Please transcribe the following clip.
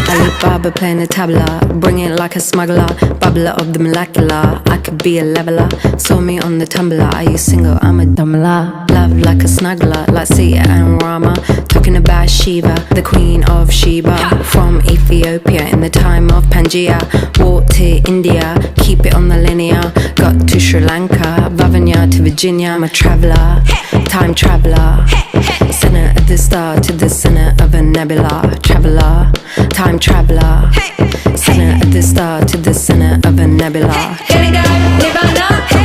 Alibaba playing the tabla, bring it like a smuggler, bubbler of the molecular. I could be a leveler, saw me on the tumbler. Are you single? I'm a dumbler. Love like a snuggler, like Sita and Rama. Talking about Shiva, the queen of Sheba. From Ethiopia in the time of Pangaea. Walked to India, keep it on the linear. Got to Sri Lanka, Vavanya to Virginia. I'm a traveller, time traveller. Center of the star to the center of a nebula. Traveller, time traveller. Center of the star to the center of a nebula. Here we go, Nirvana.